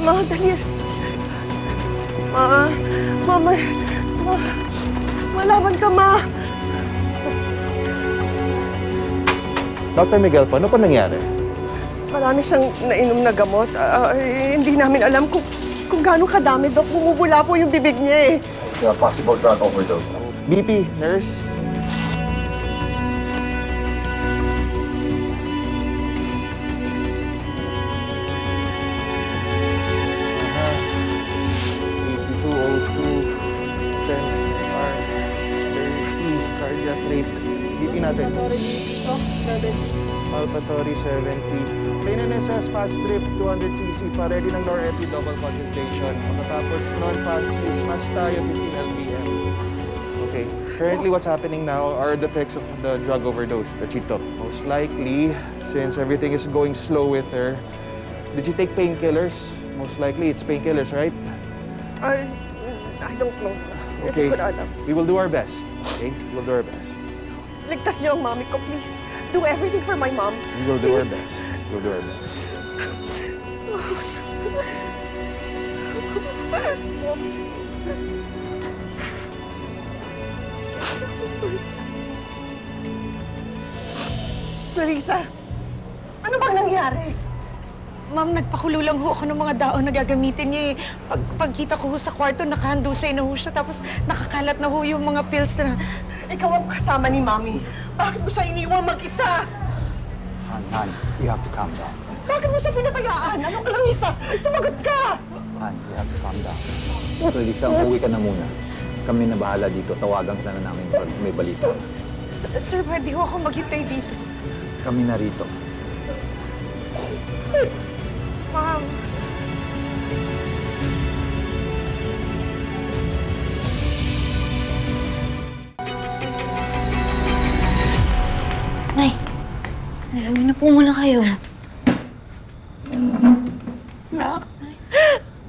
Ma, dali. Ma, ma, ma, ma, malaban ka, ma. Dr. Miguel po, ano po nangyari? Marami siyang nainom na gamot. Hindi namin alam kung gaano kadami, Dok. Bumubula po yung bibig niya eh. It's a possible drug overdose. BP, nurse? Cardiac rate. BP natin. Palpatory 70. Plain NSS fast trip 200cc pa. Ready ng Norepi double concentration. Pagkatapos non-fat is match tayo 15 lbm. Okay. Currently what's happening now are the effects of the drug overdose that she took. Most likely, since everything is going slow with her, did she take painkillers? Most likely it's painkillers, right? I don't know. Okay. Hindi ko na alam. We will do our best. Okay? We'll do our best. Ligtas niyo ang mami ko, please. Do everything for my mom. We will do our Please. best. We'll do our best. Larissa, ano bang nangyari? Ma'am, nagpakulo lang ho ako ng mga daon na gagamitin niya eh. Pagkita ko ho sa kwarto, nakahandusay na ho siya. Tapos nakakalat na ho yung mga pills na... Ikaw ang kasama ni Mami. Bakit mo siya iniwan mag-isa? Han, you have to calm down. Bakit mo siya pinabayaan? Ano, Clarissa? Sumagot ka! Han, you have to calm down. Lisa, umuwi ka na muna. Kami na bahala dito. Tawagan ka na namin pag may balita. Sir, pwede ho ako maghintay dito. Kami na rito. Ma'am. Nay, uwi na po muna kayo.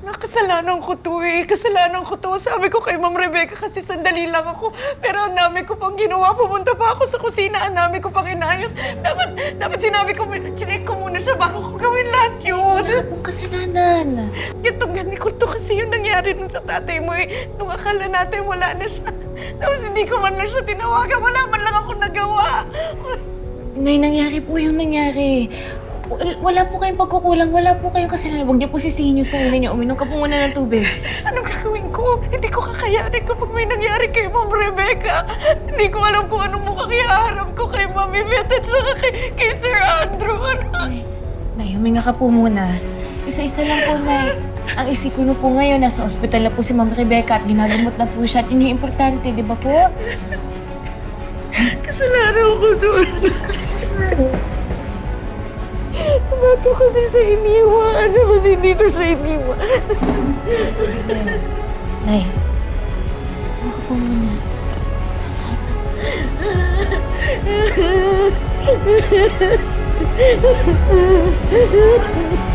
Nakasalanan ko to eh. Kasalanan ko to. Sabi ko kay Ma'am Rebecca kasi sandali lang ako. Pero ang dami ko pang ginawa. Pumunta pa ako sa kusina. Ang dami ko pang inayos. Dapat sinabi ko, chinek ko muna siya bago ko gawin lahat yun. Wala pong kasalanan. Gantong-gani ko to kasi yung nangyari nun sa tatay mo eh. Nung akala natin wala na siya. Tapos hindi ko man lang siya tinawagan. Wala man lang ako nagawa. Nay, nangyari po yung nangyari. Wala po kayong pagkukulang. Wala po kayong kasalanan. Huwag niyo po sisihin yung sarili niyo. Uminom ka po muna ng tubig. Anong gagawin ko? Hindi ko kakayanin kapag may nangyari kay Ma'am Rebecca. Hindi ko alam kung anong mukhang ihaharap ko kay Ma'am Yvette at saka kay Sir Andrew. Nay, huminga ka po muna. Isa-isa lang po, Nay. Ang isipin mo po ngayon, nasa ospital na po si Ma'am Rebecca at ginagamot na po siya. At yun yung importante, di ba po? Kasalanan ko doon. Ba't ko kasi siya iniwan? Ba't hindi ko siya iniwan? Nay, huwag ka po muna. Tama.